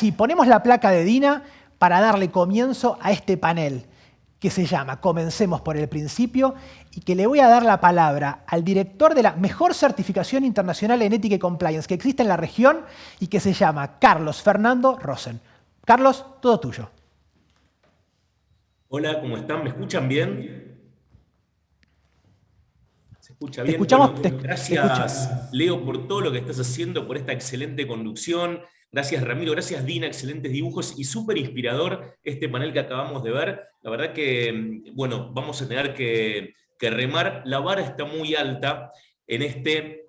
sí, ponemos la placa de Dina para darle comienzo a este panel que se llama Comencemos por el principio y que le voy a dar la palabra al director de la mejor certificación internacional en ética y compliance que existe en la región y que se llama Carlos Fernando Rosen. Carlos, todo tuyo. Hola, ¿cómo están? ¿Me escuchan bien? ¿Se escucha Te bien? escuchamos, Bueno, te escucho. gracias Leo por todo lo que estás haciendo, por esta excelente conducción. Gracias Ramiro, gracias Dina, excelentes dibujos y súper inspirador este panel que acabamos de ver. La verdad que, bueno, vamos a tener que remar. La vara está muy alta en este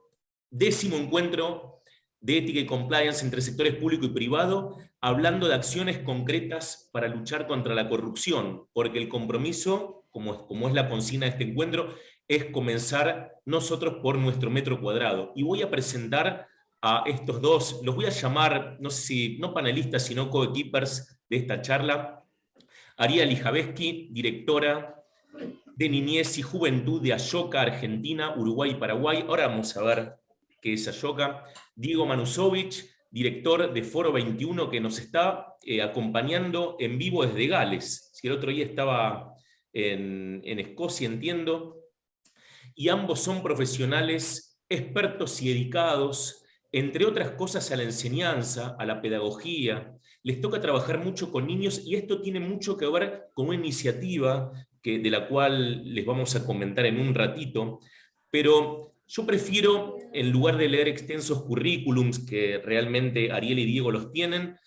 10º encuentro de ética y compliance entre sectores público y privado, hablando de acciones concretas para luchar contra la corrupción, porque el compromiso, como es la consigna de este encuentro, es comenzar nosotros por nuestro metro cuadrado. Y voy a presentar a estos dos, los voy a llamar, no sé si, no panelistas, sino coequippers de esta charla. Ariela Lijaveski, directora de Niñez y Juventud de Ashoka, Argentina, Uruguay y Paraguay. Ahora vamos a ver qué es Ashoka. Diego Manusovich, director de Foro 21, que nos está acompañando en vivo desde Gales. Si el otro día estaba en Escocia, entiendo. Y ambos son profesionales expertos y dedicados, entre otras cosas, a la enseñanza, a la pedagogía. Les toca trabajar mucho con niños y esto tiene mucho que ver con una iniciativa de la cual les vamos a comentar en un ratito, pero yo prefiero, en lugar de leer extensos currículums que realmente Ariel y Diego los tienen,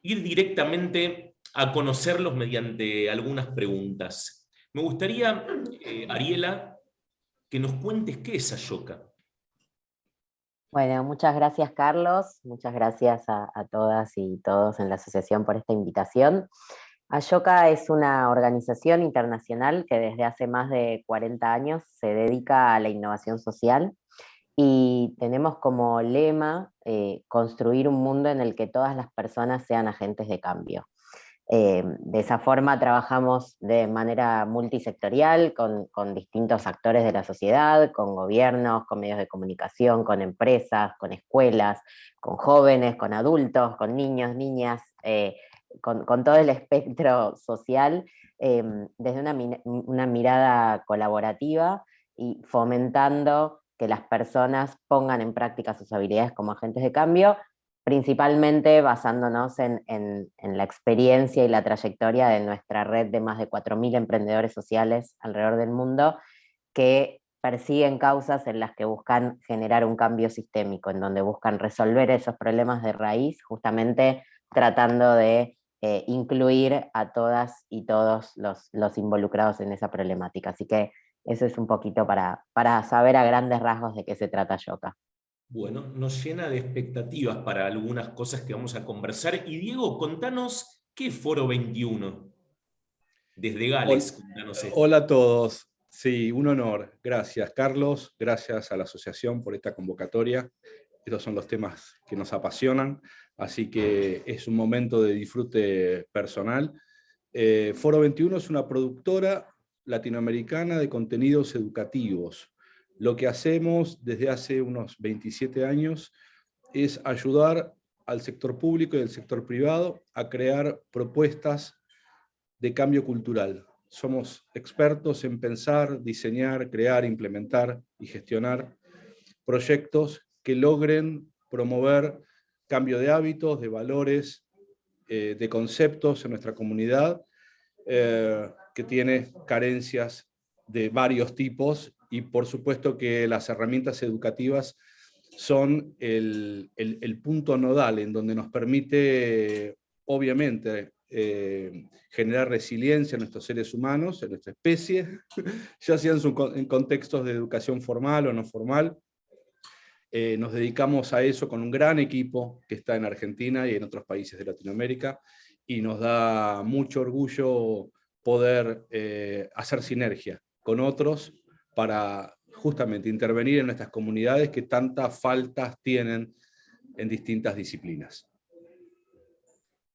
ir directamente a conocerlos mediante algunas preguntas. Me gustaría, Ariela, que nos cuentes qué es Ashoka. Bueno, muchas gracias Carlos, muchas gracias a todas y todos en la asociación por esta invitación. Ashoka es una organización internacional que desde hace más de 40 años se dedica a la innovación social y tenemos como lema construir un mundo en el que todas las personas sean agentes de cambio. De esa forma trabajamos de manera multisectorial con distintos actores de la sociedad, con gobiernos, con medios de comunicación, con empresas, con escuelas, con jóvenes, con adultos, con niños, niñas, con todo el espectro social, desde una mirada colaborativa y fomentando que las personas pongan en práctica sus habilidades como agentes de cambio, principalmente basándonos en la experiencia y la trayectoria de nuestra red de más de 4.000 emprendedores sociales alrededor del mundo que persiguen causas en las que buscan generar un cambio sistémico, en donde buscan resolver esos problemas de raíz, justamente tratando de incluir a todas y todos los involucrados en esa problemática. Así que eso es un poquito para saber a grandes rasgos de qué se trata Ashoka. Bueno, nos llena de expectativas para algunas cosas que vamos a conversar. Y Diego, contanos qué es Foro 21. Desde Hola, Gales, contanos esto. hola a todos. Sí, un honor. Gracias, Carlos. Gracias a la asociación por esta convocatoria. Estos son los temas que nos apasionan, así que es un momento de disfrute personal. Foro 21 es una productora latinoamericana de contenidos educativos. Lo que hacemos desde hace unos 27 años es ayudar al sector público y al sector privado a crear propuestas de cambio cultural. Somos expertos en pensar, diseñar, crear, implementar y gestionar proyectos que logren promover cambio de hábitos, de valores, de conceptos en nuestra comunidad, que tiene carencias de varios tipos, y por supuesto que las herramientas educativas son el punto nodal en donde nos permite, obviamente, generar resiliencia en nuestros seres humanos, en nuestra especie, ya sean en contextos de educación formal o no formal. Nos dedicamos a eso con un gran equipo que está en Argentina y en otros países de Latinoamérica, y nos da mucho orgullo poder hacer sinergia con otros para justamente intervenir en nuestras comunidades que tantas faltas tienen en distintas disciplinas.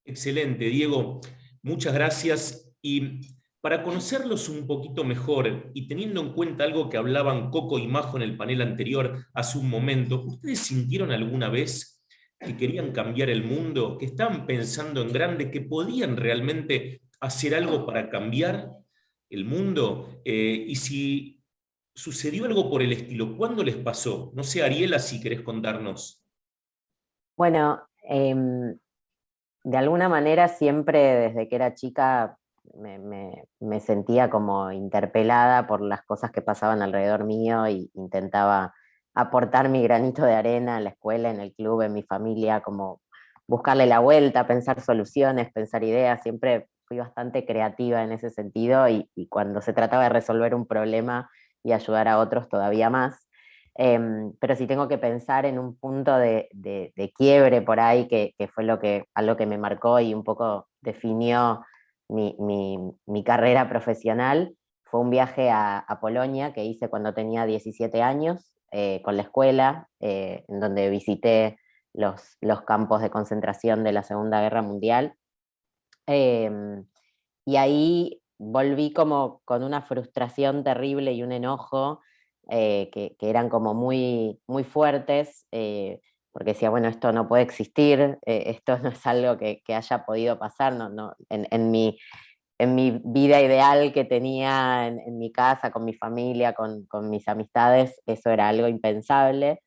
Excelente, Diego. Muchas gracias. Y para conocerlos un poquito mejor, y teniendo en cuenta algo que hablaban Coco y Majo en el panel anterior hace un momento, ¿ustedes sintieron alguna vez que querían cambiar el mundo, que estaban pensando en grande, que podían realmente hacer algo para cambiar el mundo? Y si sucedió algo por el estilo, ¿cuándo les pasó? No sé, Ariela, si querés contarnos. Bueno, de alguna manera siempre desde que era chica me sentía como interpelada por las cosas que pasaban alrededor mío e intentaba aportar mi granito de arena en la escuela, en el club, en mi familia, como buscarle la vuelta, pensar soluciones, pensar ideas. Siempre fui bastante creativa en ese sentido y cuando se trataba de resolver un problema y ayudar a otros todavía más. Pero si tengo que pensar en un punto de quiebre por ahí, que fue algo que me marcó y un poco definió mi carrera profesional, fue un viaje a Polonia que hice cuando tenía 17 años, con la escuela, en donde visité los campos de concentración de la Segunda Guerra Mundial. Y ahí volví como con una frustración terrible y un enojo, que eran como muy, muy fuertes, porque decía, bueno, esto no puede existir, esto no es algo que haya podido pasar, en mi vida ideal que tenía en mi casa, con mi familia, con mis amistades, eso era algo impensable.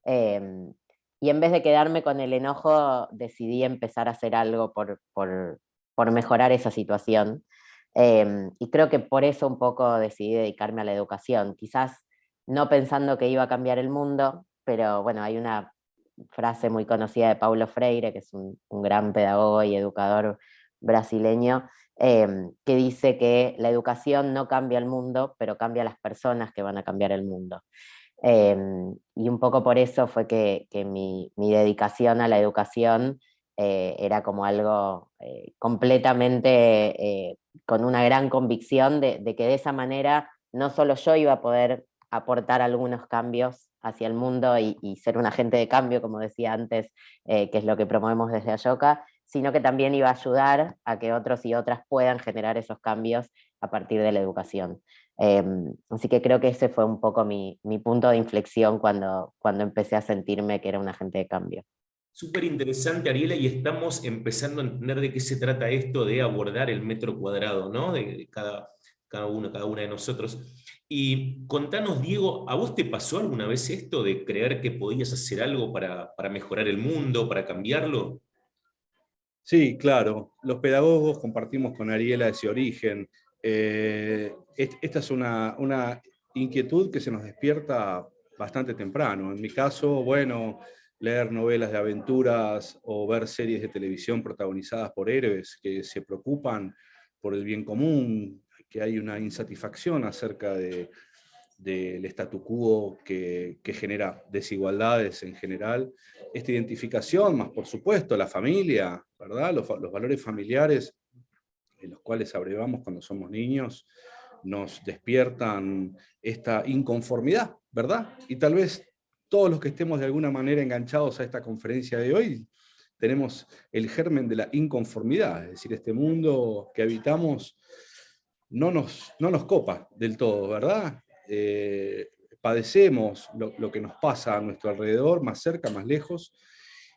Em, y en vez de quedarme con el enojo, decidí empezar a hacer algo por mejorar esa situación. Y creo que por eso un poco decidí dedicarme a la educación. Quizás no pensando que iba a cambiar el mundo, pero bueno, hay una frase muy conocida de Paulo Freire, que es un gran pedagogo y educador brasileño, que dice que la educación no cambia el mundo, pero cambia las personas que van a cambiar el mundo. Y un poco por eso fue que mi dedicación a la educación era como algo completamente con una gran convicción de que de esa manera no solo yo iba a poder aportar algunos cambios hacia el mundo y ser un agente de cambio, como decía antes, que es lo que promovemos desde Ashoka, sino que también iba a ayudar a que otros y otras puedan generar esos cambios a partir de la educación. Así que creo que ese fue un poco mi punto de inflexión cuando empecé a sentirme que era un agente de cambio. Súper interesante, Ariela, y estamos empezando a entender de qué se trata esto de abordar el metro cuadrado, ¿no? De cada uno, cada una de nosotros. Y contanos, Diego, ¿a vos te pasó alguna vez esto de creer que podías hacer algo para mejorar el mundo, para cambiarlo? Sí, claro. Los pedagogos compartimos con Ariela ese origen. Esta es una inquietud que se nos despierta bastante temprano. En mi caso, bueno, leer novelas de aventuras o ver series de televisión protagonizadas por héroes que se preocupan por el bien común, que hay una insatisfacción acerca del statu quo que genera desigualdades en general. Esta identificación, más por supuesto la familia, ¿verdad? Los valores familiares en los cuales abrevamos cuando somos niños, nos despiertan esta inconformidad, ¿verdad? Y tal vez todos los que estemos de alguna manera enganchados a esta conferencia de hoy, tenemos el germen de la inconformidad, es decir, este mundo que habitamos no nos copa del todo, ¿verdad? Padecemos lo que nos pasa a nuestro alrededor, más cerca, más lejos,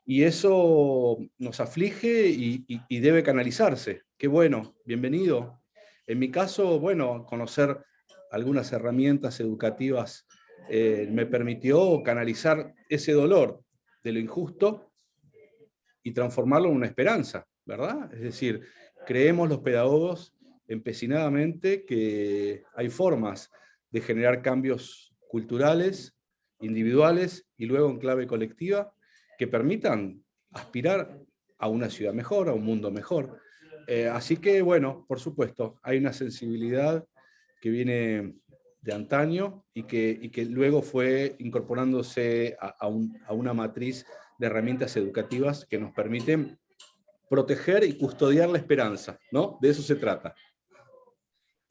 y eso nos aflige y debe canalizarse. Qué bueno, bienvenido. En mi caso, bueno, conocer algunas herramientas educativas me permitió canalizar ese dolor de lo injusto y transformarlo en una esperanza, ¿verdad? Es decir, creemos los pedagogos empecinadamente que hay formas de generar cambios culturales, individuales y luego en clave colectiva que permitan aspirar a una ciudad mejor, a un mundo mejor. Así que, bueno, por supuesto, hay una sensibilidad que viene de antaño y que luego fue incorporándose a una matriz de herramientas educativas que nos permiten proteger y custodiar la esperanza, ¿no? De eso se trata.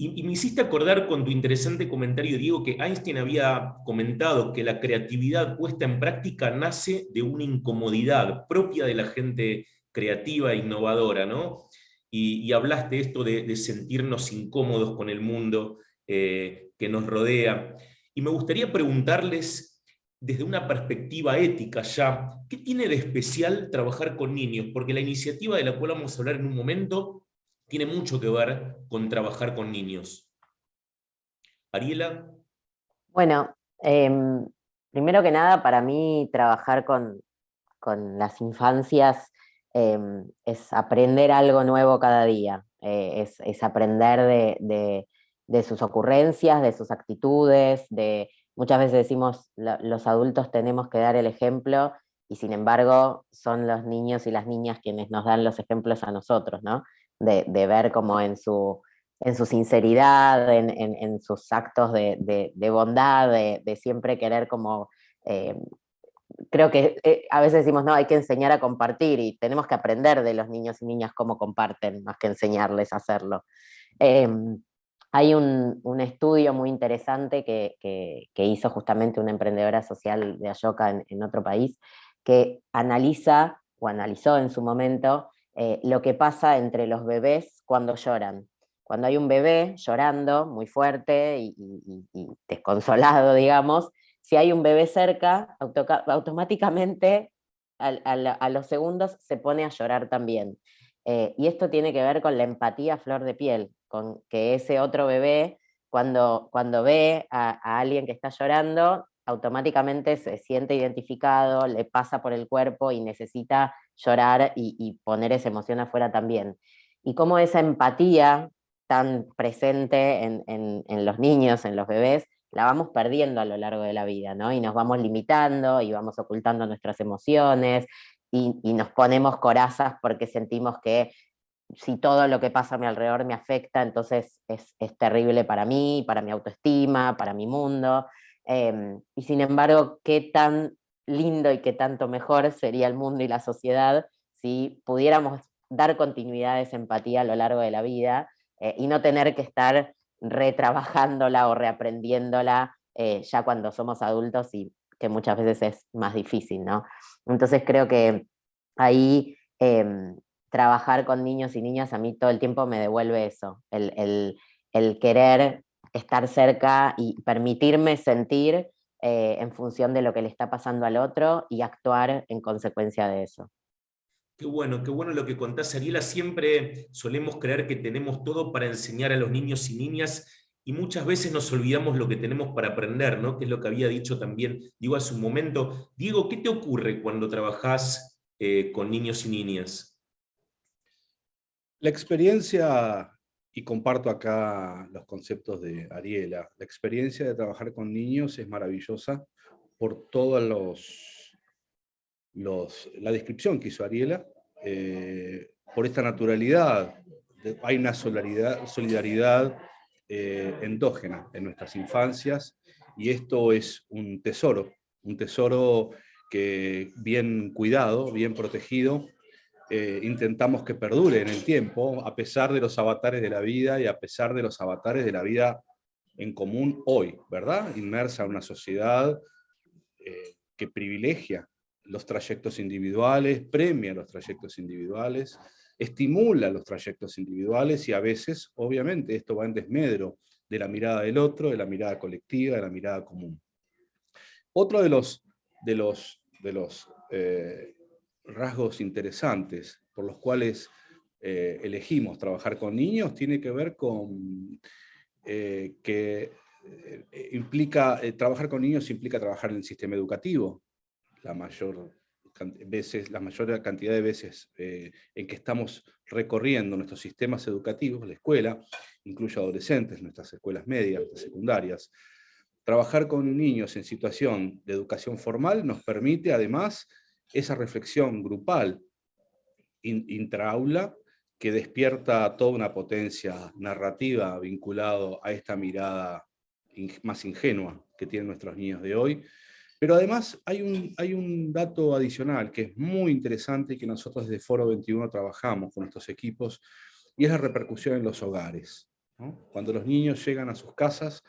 Y me hiciste acordar con tu interesante comentario, Diego, que Einstein había comentado que la creatividad puesta en práctica nace de una incomodidad propia de la gente creativa e innovadora, ¿no? Y hablaste esto de sentirnos incómodos con el mundo que nos rodea. Y me gustaría preguntarles, desde una perspectiva ética ya, ¿qué tiene de especial trabajar con niños? Porque la iniciativa de la cual vamos a hablar en un momento tiene mucho que ver con trabajar con niños. Ariela. Bueno, primero que nada, para mí trabajar con las infancias es aprender algo nuevo cada día, es aprender de sus ocurrencias, de sus actitudes, muchas veces decimos los adultos tenemos que dar el ejemplo y sin embargo son los niños y las niñas quienes nos dan los ejemplos a nosotros, ¿no? De ver como en su sinceridad, en sus actos de bondad, de siempre querer como eh, creo que a veces decimos, no, hay que enseñar a compartir y tenemos que aprender de los niños y niñas cómo comparten, más que enseñarles a hacerlo. Eh, Hay un estudio muy interesante que hizo justamente una emprendedora social de Ayoka en otro país, que analiza, o analizó en su momento, lo que pasa entre los bebés cuando lloran. Cuando hay un bebé llorando muy fuerte y desconsolado, digamos, si hay un bebé cerca, automáticamente a los segundos se pone a llorar también. Y esto tiene que ver con la empatía a flor de piel, con que ese otro bebé, cuando ve a alguien que está llorando, automáticamente se siente identificado, le pasa por el cuerpo y necesita llorar y poner esa emoción afuera también. Y cómo esa empatía tan presente en los niños, en los bebés, la vamos perdiendo a lo largo de la vida, ¿no? Y nos vamos limitando y vamos ocultando nuestras emociones y nos ponemos corazas porque sentimos que si todo lo que pasa a mi alrededor me afecta, entonces es terrible para mí, para mi autoestima, para mi mundo. Y sin embargo, qué tan lindo y qué tanto mejor sería el mundo y la sociedad si pudiéramos dar continuidad a esa empatía a lo largo de la vida y no tener que estar retrabajándola o reaprendiéndola ya cuando somos adultos y que muchas veces es más difícil, ¿no? Entonces creo que ahí trabajar con niños y niñas a mí todo el tiempo me devuelve eso, el querer estar cerca y permitirme sentir en función de lo que le está pasando al otro y actuar en consecuencia de eso. Qué bueno lo que contás, Ariela. Siempre solemos creer que tenemos todo para enseñar a los niños y niñas y muchas veces nos olvidamos lo que tenemos para aprender, ¿no? Que es lo que había dicho también Diego hace un momento. Diego, ¿qué te ocurre cuando trabajás con niños y niñas? La experiencia, y comparto acá los conceptos de Ariela, la experiencia de trabajar con niños es maravillosa por todos la descripción que hizo Ariela, por esta naturalidad. Hay una solidaridad endógena en nuestras infancias, y esto es un tesoro que bien cuidado, bien protegido, intentamos que perdure en el tiempo, a pesar de los avatares de la vida y a pesar de los avatares de la vida en común hoy, ¿verdad? Inmersa en una sociedad que privilegia los trayectos individuales, premia los trayectos individuales, estimula los trayectos individuales y a veces, obviamente, esto va en desmedro de la mirada del otro, de la mirada colectiva, de la mirada común. Otro de los rasgos interesantes por los cuales elegimos trabajar con niños tiene que ver con que trabajar con niños implica trabajar en el sistema educativo. La mayor cantidad de veces en que estamos recorriendo nuestros sistemas educativos, la escuela, incluye adolescentes, nuestras escuelas medias, nuestras secundarias. Trabajar con niños en situación de educación formal nos permite además esa reflexión grupal, intraaula, que despierta toda una potencia narrativa vinculado a esta mirada más ingenua que tienen nuestros niños de hoy. Pero además hay un dato adicional que es muy interesante y que nosotros desde Foro 21 trabajamos con nuestros equipos, y es la repercusión en los hogares, ¿no? Cuando los niños llegan a sus casas,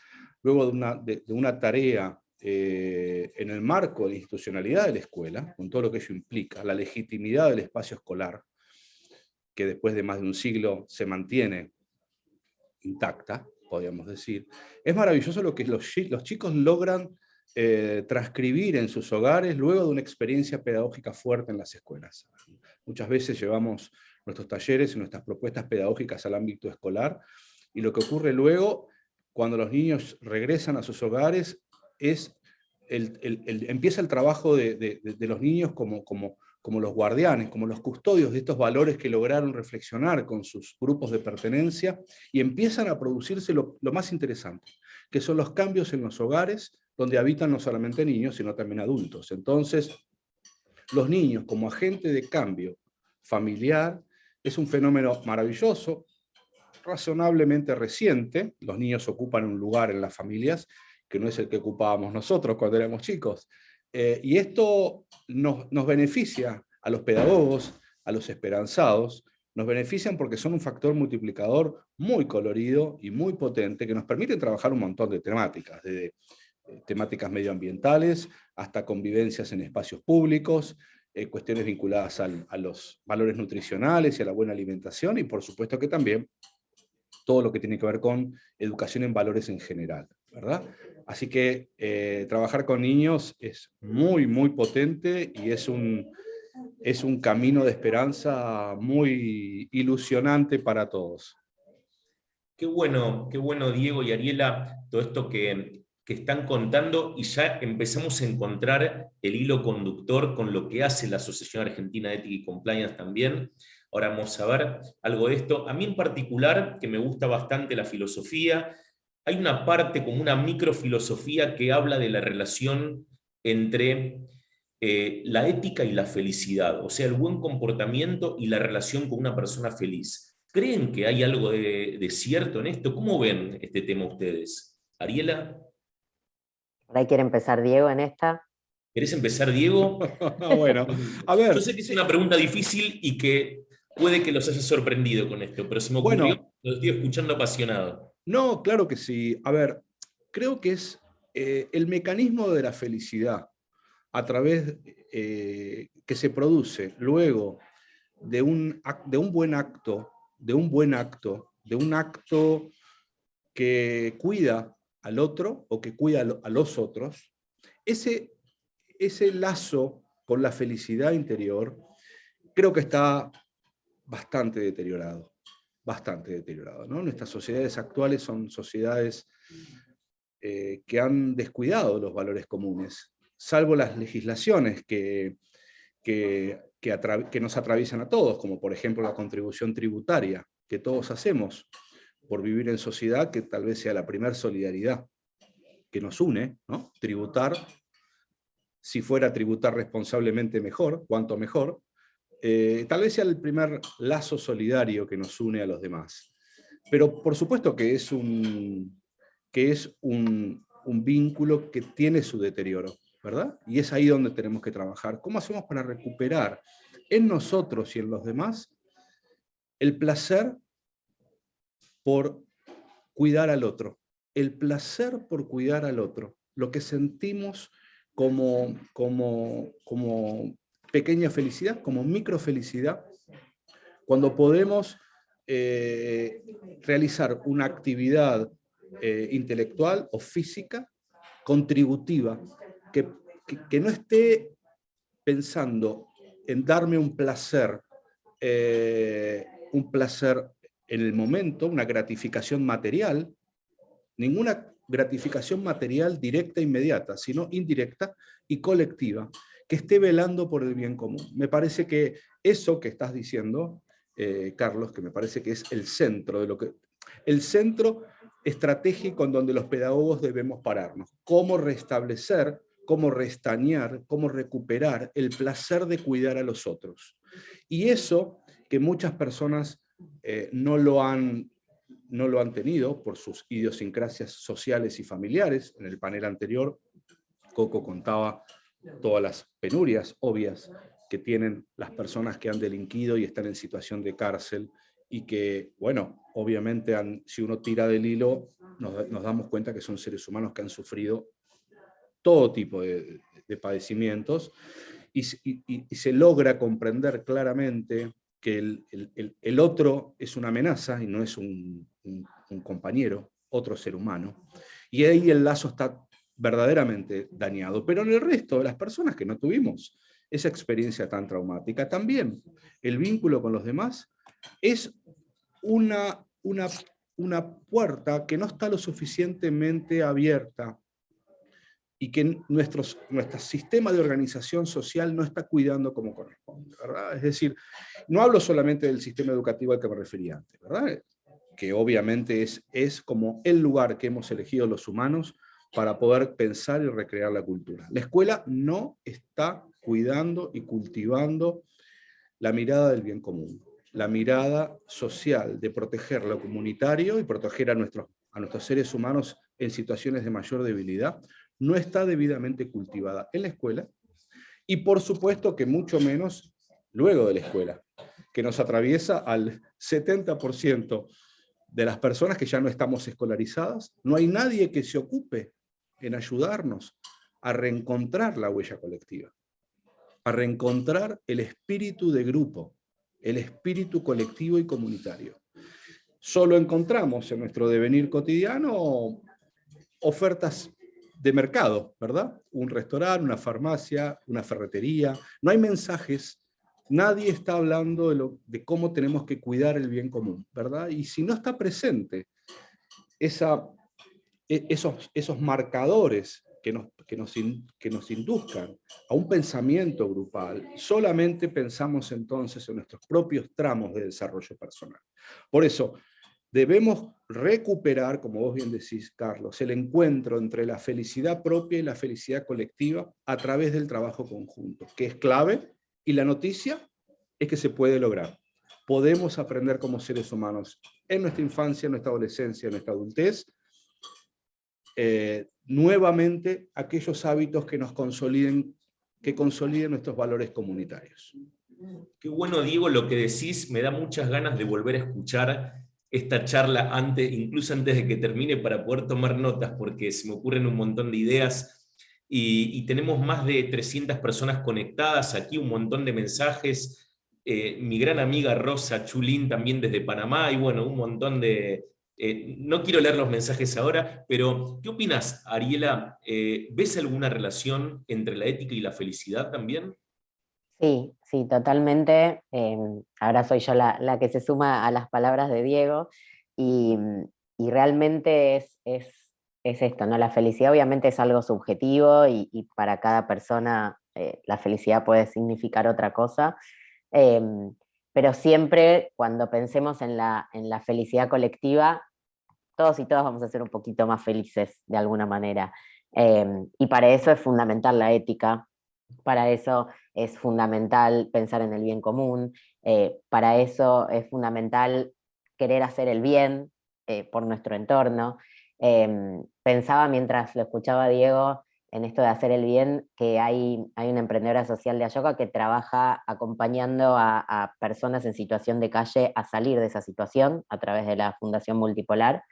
luego de una tarea en el marco de la institucionalidad de la escuela, con todo lo que ello implica, la legitimidad del espacio escolar, que después de más de un siglo se mantiene intacta, podríamos decir, es maravilloso lo que los chicos logran transcribir en sus hogares luego de una experiencia pedagógica fuerte en las escuelas. Muchas veces llevamos nuestros talleres y nuestras propuestas pedagógicas al ámbito escolar, y lo que ocurre luego, cuando los niños regresan a sus hogares, es empieza el trabajo de los niños como los guardianes, como los custodios de estos valores que lograron reflexionar con sus grupos de pertenencia, y empiezan a producirse lo más interesante, que son los cambios en los hogares, donde habitan no solamente niños, sino también adultos. Entonces, los niños como agente de cambio familiar es un fenómeno maravilloso, razonablemente reciente. Los niños ocupan un lugar en las familias que no es el que ocupábamos nosotros cuando éramos chicos. Y esto nos beneficia a los pedagogos, a los esperanzados, nos benefician porque son un factor multiplicador muy colorido y muy potente, que nos permite trabajar un montón de temáticas, desde temáticas medioambientales hasta convivencias en espacios públicos, cuestiones vinculadas a los valores nutricionales y a la buena alimentación, y por supuesto que también todo lo que tiene que ver con educación en valores en general, ¿verdad? Así que trabajar con niños es muy, muy potente, y es un camino de esperanza muy ilusionante para todos. Qué bueno, Diego y Ariela, todo esto que están contando, y ya empezamos a encontrar el hilo conductor con lo que hace la Asociación Argentina de Ética y Compliance también. Ahora vamos a ver algo de esto. A mí en particular, que me gusta bastante la filosofía, hay una parte como una microfilosofía que habla de la relación entre la ética y la felicidad, o sea, el buen comportamiento y la relación con una persona feliz. ¿Creen que hay algo de cierto en esto? ¿Cómo ven este tema ustedes? Ariela, ¿Por ahí quiere empezar Diego en esta? ¿querés empezar, Diego? Bueno, a ver. Yo sé que es una pregunta difícil y que puede que los haya sorprendido con esto, pero se me ocurrió, Bueno, lo estoy escuchando apasionado. no, claro que sí. A ver, creo que es el mecanismo de la felicidad a través que se produce luego de un buen acto, de un acto que cuida al otro o que cuida a los otros. Ese lazo con la felicidad interior creo que está bastante deteriorado, ¿no? Nuestras sociedades actuales son sociedades que han descuidado los valores comunes, salvo las legislaciones que nos atraviesan a todos, como por ejemplo la contribución tributaria que todos hacemos por vivir en sociedad, que tal vez sea la primera solidaridad que nos une, ¿no? Tributar, si fuera tributar responsablemente mejor, cuanto mejor, tal vez sea el primer lazo solidario que nos une a los demás. Pero por supuesto que es un vínculo que tiene su deterioro, ¿verdad? Y es ahí donde tenemos que trabajar. ¿Cómo hacemos para recuperar en nosotros y en los demás el placer por cuidar al otro? El placer por cuidar al otro. Lo que sentimos como pequeña felicidad, como microfelicidad, cuando podemos realizar una actividad intelectual o física contributiva, que no esté pensando en darme un placer en el momento, una gratificación material, ninguna gratificación material directa e inmediata, sino indirecta y colectiva, que esté velando por el bien común. Me parece que eso que estás diciendo, Carlos, que me parece que es el centro estratégico en donde los pedagogos debemos pararnos. Cómo restablecer, cómo restañar, cómo recuperar el placer de cuidar a los otros. Y eso que muchas personas no lo han tenido por sus idiosincrasias sociales y familiares. En el panel anterior, Coco contaba todas las penurias obvias que tienen las personas que han delinquido y están en situación de cárcel, y que, bueno, obviamente si uno tira del hilo, nos damos cuenta que son seres humanos que han sufrido todo tipo de padecimientos, y se logra comprender claramente que el otro es una amenaza y no es un compañero, otro ser humano. Y ahí el lazo está verdaderamente dañado. Pero en el resto de las personas que no tuvimos esa experiencia tan traumática, también el vínculo con los demás es una puerta que no está lo suficientemente abierta y que nuestro sistema de organización social no está cuidando como corresponde, ¿verdad? Es decir, no hablo solamente del sistema educativo al que me refería antes, ¿verdad? Que obviamente es como el lugar que hemos elegido los humanos para poder pensar y recrear la cultura. La escuela no está cuidando y cultivando la mirada del bien común, la mirada social de proteger lo comunitario y proteger a nuestros seres humanos en situaciones de mayor debilidad, no está debidamente cultivada en la escuela, y por supuesto que mucho menos luego de la escuela, que nos atraviesa al 70% de las personas que ya no estamos escolarizadas. No hay nadie que se ocupe en ayudarnos a reencontrar la huella colectiva, a reencontrar el espíritu de grupo, el espíritu colectivo y comunitario. Solo encontramos en nuestro devenir cotidiano ofertas de mercado, ¿verdad? Un restaurante, una farmacia, una ferretería. No hay mensajes, nadie está hablando de cómo tenemos que cuidar el bien común, ¿verdad? Y si no está presente esos marcadores que nos induzcan a un pensamiento grupal, solamente pensamos entonces en nuestros propios tramos de desarrollo personal. Por eso, debemos recuperar, como vos bien decís, Carlos, el encuentro entre la felicidad propia y la felicidad colectiva a través del trabajo conjunto, que es clave, y la noticia es que se puede lograr. Podemos aprender como seres humanos en nuestra infancia, en nuestra adolescencia, en nuestra adultez, nuevamente aquellos hábitos que nos consoliden, que consoliden nuestros valores comunitarios. Qué bueno, Diego, lo que decís. Me da muchas ganas de volver a escuchar esta charla antes, incluso antes de que termine, para poder tomar notas, porque se me ocurren un montón de ideas y tenemos más de 300 personas conectadas aquí, un montón de mensajes. Mi gran amiga Rosa Chulín también desde Panamá, y bueno, un montón de... no quiero leer los mensajes ahora, pero ¿qué opinas, Ariela? ¿Ves alguna relación entre la ética y la felicidad también? Sí, sí, totalmente. Ahora soy yo la que se suma a las palabras de Diego y, y realmente es esto, ¿no? La felicidad obviamente es algo subjetivo y para cada persona la felicidad puede significar otra cosa, pero siempre cuando pensemos en la felicidad colectiva, todos y todas vamos a ser un poquito más felices de alguna manera. Y para eso es fundamental la ética, para eso es fundamental pensar en el bien común, para eso es fundamental querer hacer el bien por nuestro entorno. Pensaba mientras lo escuchaba a Diego en esto de hacer el bien, que hay una emprendedora social de Ayoka que trabaja acompañando a personas en situación de calle a salir de esa situación a través de la Fundación Multipolar.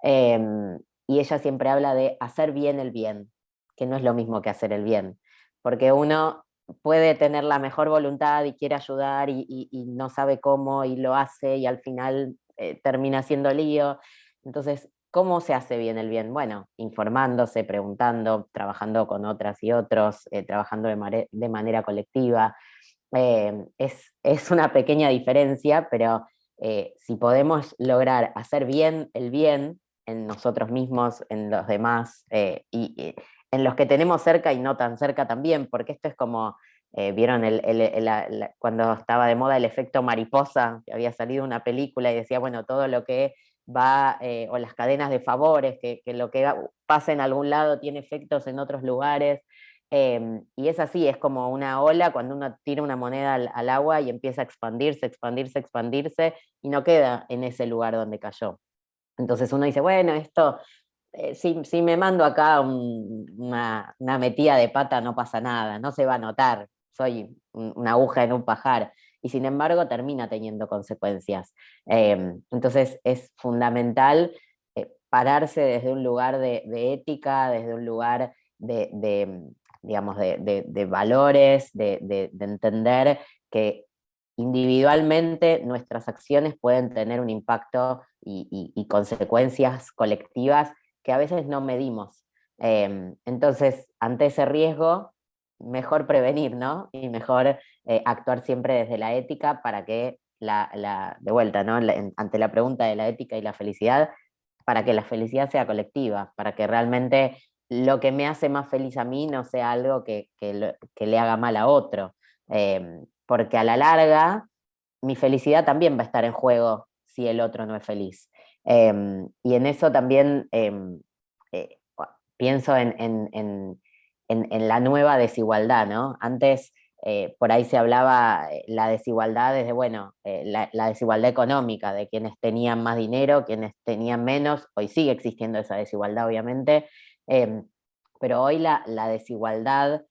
Y ella siempre habla de hacer bien el bien, que no es lo mismo que hacer el bien, porque uno puede tener la mejor voluntad y quiere ayudar y no sabe cómo y lo hace y al final termina haciendo lío. Entonces, ¿cómo se hace bien el bien? Bueno, informándose, preguntando, trabajando con otras y otros, trabajando de manera colectiva. Es una pequeña diferencia, pero si podemos lograr hacer bien el bien en nosotros mismos, en los demás, y en los que tenemos cerca y no tan cerca también, porque esto es como, vieron cuando estaba de moda el efecto mariposa, que había salido una película y decía, bueno, todo lo que va, o las cadenas de favores, que lo que pasa en algún lado tiene efectos en otros lugares. Y es así, es como una ola cuando uno tira una moneda al agua y empieza a expandirse, expandirse, expandirse, y no queda en ese lugar donde cayó. Entonces uno dice, bueno, esto, si me mando acá una metida de pata no pasa nada, no se va a notar, soy una aguja en un pajar, y sin embargo termina teniendo consecuencias. Entonces es fundamental pararse desde un lugar de ética, desde un lugar digamos, de valores, de entender que individualmente nuestras acciones pueden tener un impacto y consecuencias colectivas que a veces no medimos. Entonces, ante ese riesgo, mejor prevenir, ¿no? Y mejor actuar siempre desde la ética para que, de vuelta, ¿no? Ante la pregunta de la ética y la felicidad, para que la felicidad sea colectiva, para que realmente lo que me hace más feliz a mí no sea algo que le haga mal a otro. Porque a la larga, mi felicidad también va a estar en juego si el otro no es feliz. Y en eso también pienso en la nueva desigualdad, ¿no? Antes por ahí se hablaba la desigualdad desde, bueno, la desigualdad económica, de quienes tenían más dinero, quienes tenían menos. Hoy sigue existiendo esa desigualdad, obviamente, pero hoy la desigualdad,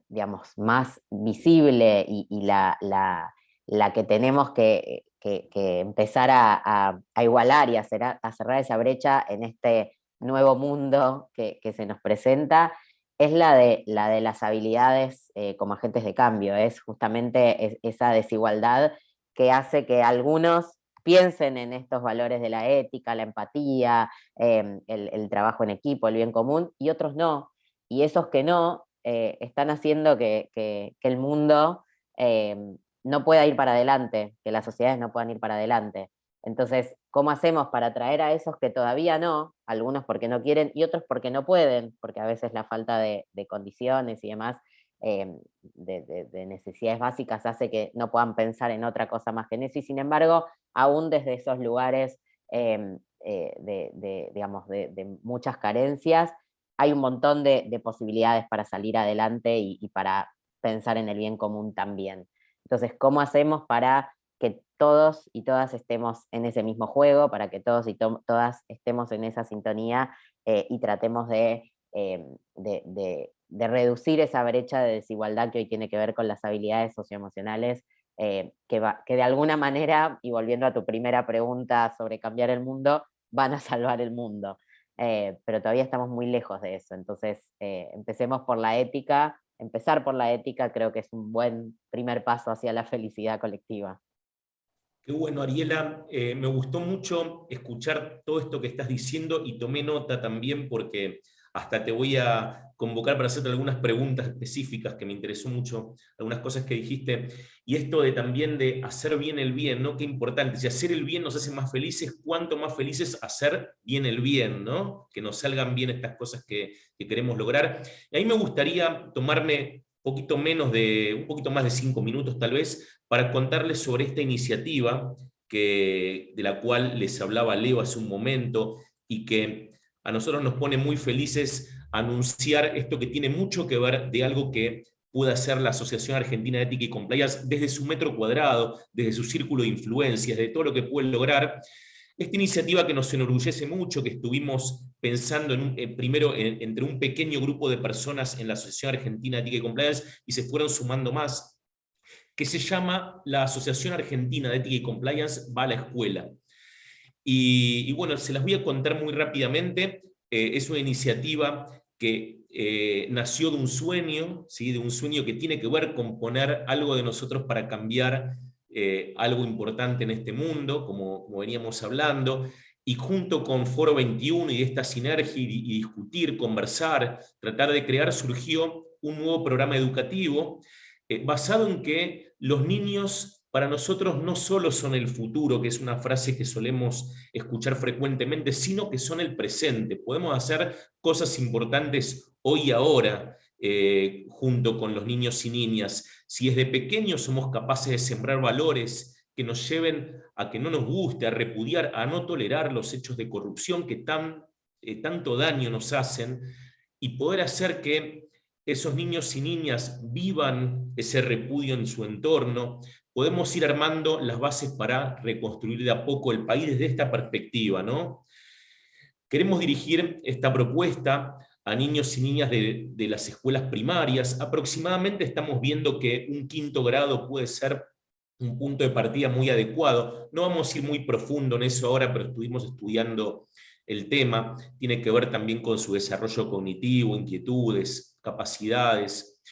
digamos, más visible y la que tenemos que empezar a igualar y a cerrar esa brecha en este nuevo mundo que se nos presenta, es la de las habilidades como agentes de cambio. Es justamente esa desigualdad que hace que algunos piensen en estos valores de la ética, la empatía, el trabajo en equipo, el bien común, y otros no. Y esos que no, están haciendo que el mundo no pueda ir para adelante, que las sociedades no puedan ir para adelante. Entonces, ¿cómo hacemos para atraer a esos que todavía no? Algunos porque no quieren y otros porque no pueden, porque a veces la falta de condiciones y demás, de necesidades básicas, hace que no puedan pensar en otra cosa más que en eso. Y sin embargo, aún desde esos lugares digamos, de muchas carencias, hay un montón de posibilidades para salir adelante y para pensar en el bien común también. Entonces, ¿cómo hacemos para que todos y todas estemos en ese mismo juego, para que todos y todas estemos en esa sintonía y tratemos de reducir esa brecha de desigualdad que hoy tiene que ver con las habilidades socioemocionales, que de alguna manera, y volviendo a tu primera pregunta sobre cambiar el mundo, van a salvar el mundo. Pero todavía estamos muy lejos de eso. Entonces, empecemos por la ética. Empezar por la ética creo que es un buen primer paso hacia la felicidad colectiva. Qué bueno, Ariela. Me gustó mucho escuchar todo esto que estás diciendo y tomé nota también porque hasta te voy a convocar para hacerte algunas preguntas específicas que me interesó mucho, algunas cosas que dijiste. Y esto de también de hacer bien el bien, ¿no? Qué importante. Si hacer el bien nos hace más felices, cuánto más felices hacer bien el bien, ¿no? Que nos salgan bien estas cosas que queremos lograr. Y a mí me gustaría tomarme un poquito más de 5 minutos tal vez, para contarles sobre esta iniciativa de la cual les hablaba Leo hace un momento y que a nosotros nos pone muy felices anunciar esto que tiene mucho que ver de algo que puede hacer la Asociación Argentina de Ética y Compliance desde su metro cuadrado, desde su círculo de influencias, de todo lo que puede lograr. Esta iniciativa que nos enorgullece mucho, que estuvimos pensando primero entre un pequeño grupo de personas en la Asociación Argentina de Ética y Compliance y se fueron sumando más, que se llama la Asociación Argentina de Ética y Compliance va a la escuela. Y bueno, se las voy a contar muy rápidamente. Es una iniciativa que nació de un sueño, ¿sí? De un sueño que tiene que ver con poner algo de nosotros para cambiar algo importante en este mundo, como veníamos hablando, y junto con Foro 21 y esta sinergia y discutir, conversar, tratar de crear, surgió un nuevo programa educativo basado en que los niños para nosotros no solo son el futuro, que es una frase que solemos escuchar frecuentemente, sino que son el presente. Podemos hacer cosas importantes hoy y ahora junto con los niños y niñas. Si desde pequeños somos capaces de sembrar valores que nos lleven a que no nos guste, a repudiar, a no tolerar los hechos de corrupción que tanto daño nos hacen, y poder hacer que esos niños y niñas vivan ese repudio en su entorno, podemos ir armando las bases para reconstruir de a poco el país desde esta perspectiva, ¿no? Queremos dirigir esta propuesta a niños y niñas de las escuelas primarias. Aproximadamente estamos viendo que un 5º grado puede ser un punto de partida muy adecuado. No vamos a ir muy profundo en eso ahora, pero estuvimos estudiando el tema. Tiene que ver también con su desarrollo cognitivo, inquietudes, capacidades.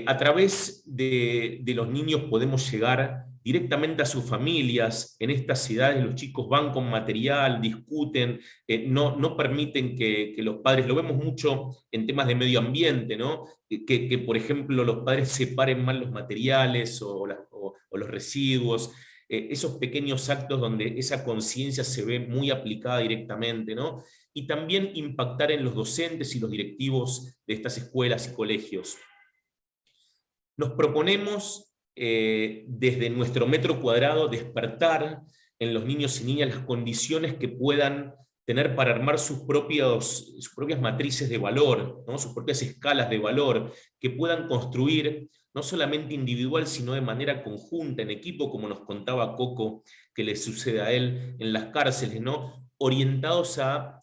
A través de los niños podemos llegar directamente a sus familias. En estas ciudades los chicos van con material, discuten, no permiten que los padres, lo vemos mucho en temas de medio ambiente, ¿no? Que por ejemplo los padres separen mal los materiales o los residuos, esos pequeños actos donde esa conciencia se ve muy aplicada directamente, ¿no? Y también impactar en los docentes y los directivos de estas escuelas y colegios. Nos proponemos desde nuestro metro cuadrado despertar en los niños y niñas las condiciones que puedan tener para armar sus propias matrices de valor, ¿no? Sus propias escalas de valor, que puedan construir no solamente individual, sino de manera conjunta, en equipo, como nos contaba Coco, que le sucede a él en las cárceles, ¿no? Orientados a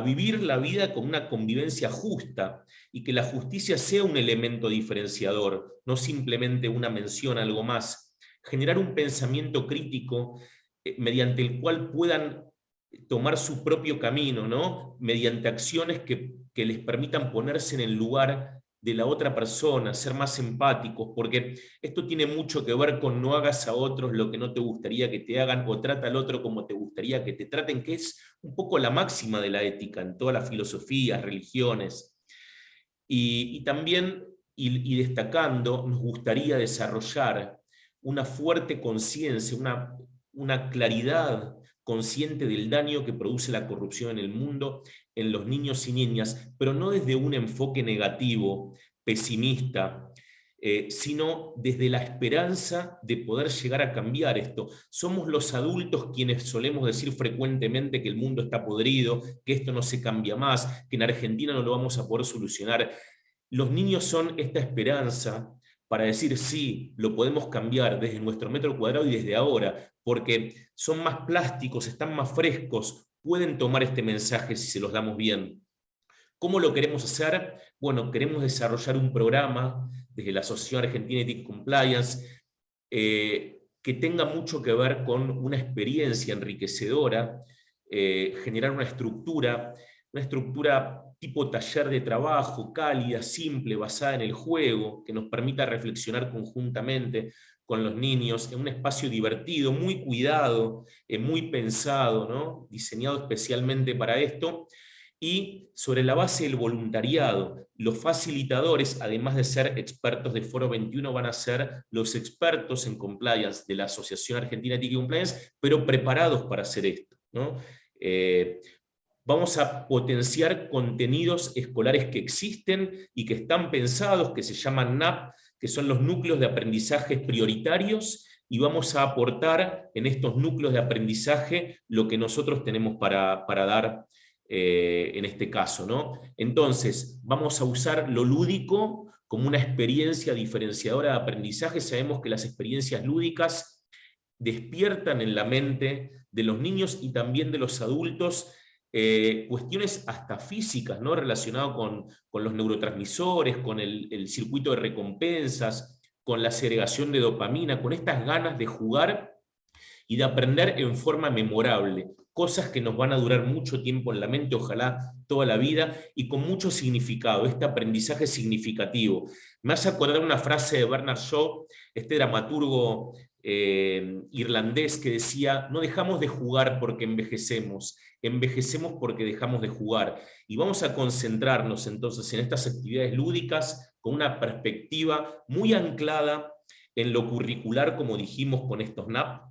vivir la vida con una convivencia justa, y que la justicia sea un elemento diferenciador, no simplemente una mención a algo más. Generar un pensamiento crítico mediante el cual puedan tomar su propio camino, ¿no? Mediante acciones que les permitan ponerse en el lugar de la otra persona, ser más empáticos, porque esto tiene mucho que ver con no hagas a otros lo que no te gustaría que te hagan, o trata al otro como te gustaría que te traten, que es un poco la máxima de la ética en todas las filosofías, religiones. Y también, y destacando, nos gustaría desarrollar una fuerte conciencia, una claridad consciente del daño que produce la corrupción en el mundo, en los niños y niñas, pero no desde un enfoque negativo, pesimista, sino desde la esperanza de poder llegar a cambiar esto. Somos los adultos quienes solemos decir frecuentemente que el mundo está podrido, que esto no se cambia más, que en Argentina no lo vamos a poder solucionar. Los niños son esta esperanza para decir sí, lo podemos cambiar desde nuestro metro cuadrado y desde ahora, porque son más plásticos, están más frescos, pueden tomar este mensaje si se los damos bien. ¿Cómo lo queremos hacer? Bueno, queremos desarrollar un programa desde la Asociación Argentina Ethics Compliance que tenga mucho que ver con una experiencia enriquecedora, generar una estructura tipo taller de trabajo, cálida, simple, basada en el juego, que nos permita reflexionar conjuntamente con los niños, en un espacio divertido, muy cuidado, muy pensado, ¿no? Diseñado especialmente para esto, y sobre la base del voluntariado. Los facilitadores, además de ser expertos de Foro 21, van a ser los expertos en compliance de la Asociación Argentina Ethics y Compliance, pero preparados para hacer esto, ¿no? Vamos a potenciar contenidos escolares que existen y que están pensados, que se llaman NAP, que son los núcleos de aprendizaje prioritarios, y vamos a aportar en estos núcleos de aprendizaje lo que nosotros tenemos para dar en este caso, ¿no? Entonces, vamos a usar lo lúdico como una experiencia diferenciadora de aprendizaje. Sabemos que las experiencias lúdicas despiertan en la mente de los niños y también de los adultos cuestiones hasta físicas, ¿no? Relacionadas con los neurotransmisores, con el circuito de recompensas, con la segregación de dopamina, con estas ganas de jugar y de aprender en forma memorable, cosas que nos van a durar mucho tiempo en la mente, ojalá toda la vida, y con mucho significado, este aprendizaje significativo. Me hace acordar una frase de Bernard Shaw, este dramaturgo irlandés, que decía: no dejamos de jugar porque envejecemos, envejecemos porque dejamos de jugar. Y vamos a concentrarnos entonces en estas actividades lúdicas con una perspectiva muy anclada en lo curricular, como dijimos con estos NAP.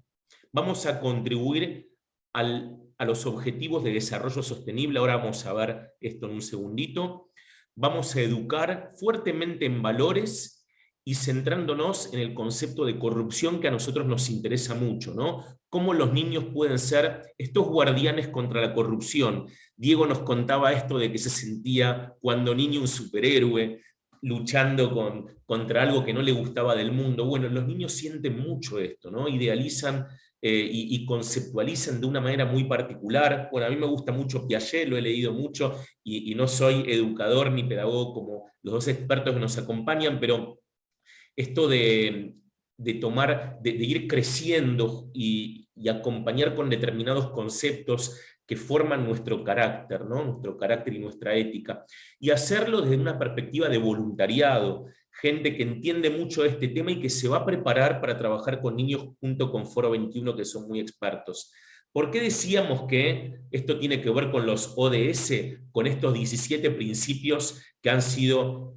Vamos a contribuir a los objetivos de desarrollo sostenible. Ahora vamos a ver esto en un segundito. Vamos a educar fuertemente en valores y centrándonos en el concepto de corrupción, que a nosotros nos interesa mucho, ¿no? Cómo los niños pueden ser estos guardianes contra la corrupción. Diego nos contaba esto de que se sentía cuando niño un superhéroe, luchando contra algo que no le gustaba del mundo. Bueno, los niños sienten mucho esto, ¿no? Idealizan y conceptualizan de una manera muy particular. Bueno, a mí me gusta mucho Piaget, lo he leído mucho, y no soy educador ni pedagogo como los dos expertos que nos acompañan, pero esto de ir creciendo y acompañar con determinados conceptos que forman nuestro carácter, ¿no? Nuestro carácter y nuestra ética, y hacerlo desde una perspectiva de voluntariado, gente que entiende mucho de este tema y que se va a preparar para trabajar con niños junto con Foro 21, que son muy expertos. ¿Por qué decíamos que esto tiene que ver con los ODS, con estos 17 principios que han sido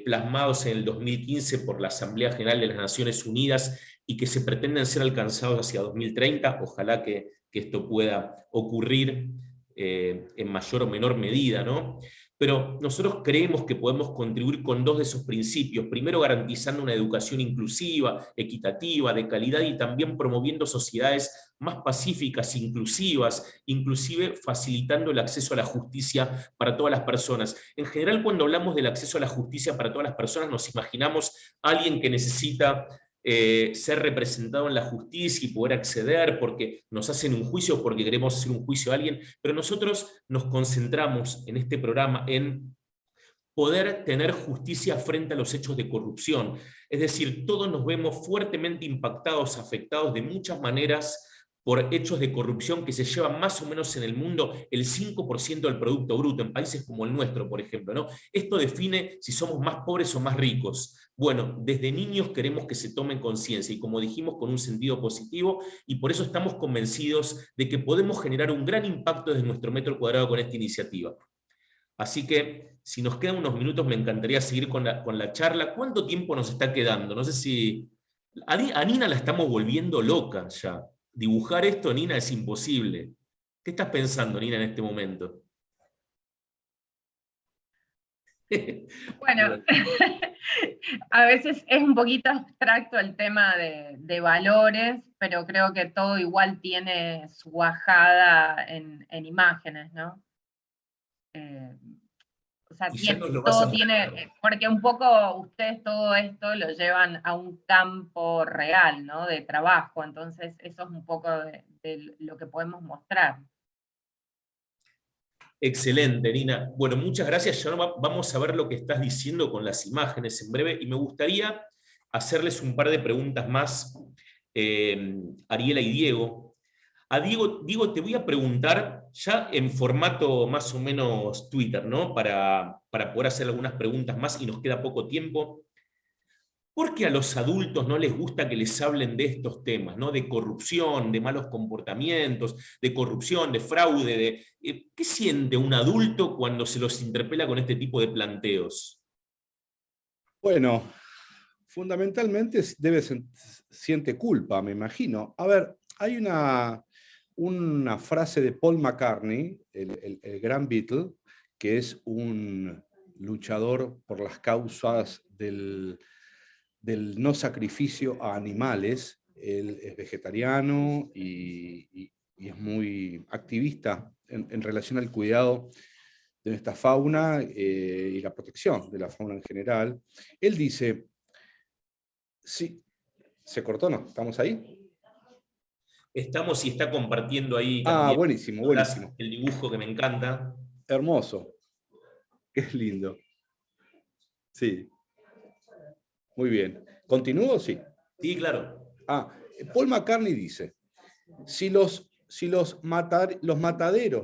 plasmados en el 2015 por la Asamblea General de las Naciones Unidas y que se pretenden ser alcanzados hacia 2030? Ojalá que esto pueda ocurrir en mayor o menor medida, ¿no? Pero nosotros creemos que podemos contribuir con dos de esos principios. Primero, garantizando una educación inclusiva, equitativa, de calidad, y también promoviendo sociedades más pacíficas, inclusivas, inclusive facilitando el acceso a la justicia para todas las personas. En general, cuando hablamos del acceso a la justicia para todas las personas, nos imaginamos a alguien que necesita ser representado en la justicia y poder acceder porque nos hacen un juicio, porque queremos hacer un juicio a alguien, pero nosotros nos concentramos en este programa en poder tener justicia frente a los hechos de corrupción. Es decir, todos nos vemos fuertemente impactados, afectados de muchas maneras por hechos de corrupción que se llevan más o menos en el mundo el 5% del Producto Bruto, en países como el nuestro, por ejemplo, ¿no? Esto define si somos más pobres o más ricos. Bueno, desde niños queremos que se tomen conciencia, y como dijimos, con un sentido positivo, y por eso estamos convencidos de que podemos generar un gran impacto desde nuestro metro cuadrado con esta iniciativa. Así que, si nos quedan unos minutos, me encantaría seguir con la charla. ¿Cuánto tiempo nos está quedando? No sé si... A Nina la estamos volviendo loca ya. Dibujar esto, Nina, es imposible. ¿Qué estás pensando, Nina, en este momento? Bueno, a veces es un poquito abstracto el tema de valores, pero creo que todo igual tiene su bajada en imágenes, ¿no? O sea, todo tiene, porque un poco ustedes todo esto lo llevan a un campo real, ¿no? De trabajo, entonces eso es un poco de lo que podemos mostrar. Excelente, Nina. Bueno, muchas gracias. Ya vamos a ver lo que estás diciendo con las imágenes en breve, y me gustaría hacerles un par de preguntas más, Ariela y Diego. A Diego, te voy a preguntar ya en formato más o menos Twitter, ¿no? Para poder hacer algunas preguntas más, y nos queda poco tiempo. ¿Por qué a los adultos no les gusta que les hablen de estos temas, ¿no? De corrupción, de malos comportamientos, de corrupción, de fraude. ¿Qué siente un adulto cuando se los interpela con este tipo de planteos? Bueno, fundamentalmente siente culpa, me imagino. A ver, hay una frase de Paul McCartney, el gran Beatle, que es un luchador por las causas del no sacrificio a animales. Él es vegetariano y es muy activista en relación al cuidado de nuestra fauna y la protección de la fauna en general. Él dice, sí, ¿se cortó? ¿No? ¿Estamos ahí? Estamos, y está compartiendo ahí también. Buenísimo, buenísimo. El dibujo, que me encanta. Hermoso. Qué lindo. Sí. Muy bien. ¿Continúo? Sí. Sí, claro. Paul McCartney dice, si los mataderos,